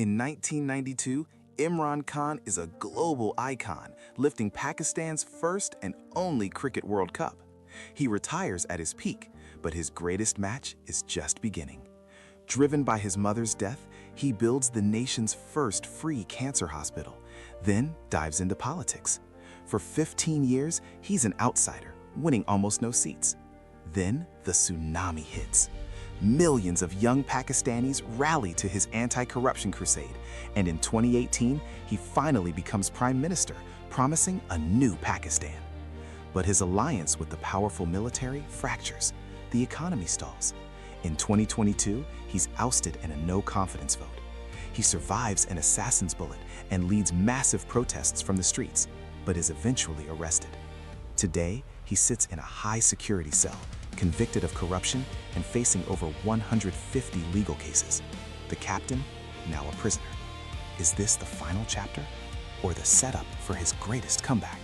In 1992, Imran Khan is a global icon, lifting Pakistan's first and only Cricket World Cup. He retires at his peak, but his greatest match is just beginning. Driven by his mother's death, he builds the nation's first free cancer hospital, then dives into politics. For 15 years, he's an outsider, winning almost no seats. Then the tsunami hits. Millions of young Pakistanis rally to his anti-corruption crusade, and in 2018, he finally becomes prime minister, promising a new Pakistan. But his alliance with the powerful military fractures. The economy stalls. In 2022, he's ousted in a no-confidence vote. He survives an assassin's bullet and leads massive protests from the streets, but is eventually arrested. Today, he sits in a high-security cell, convicted of corruption and facing over 150 legal cases. The captain, now a prisoner. Is this the final chapter or the setup for his greatest comeback?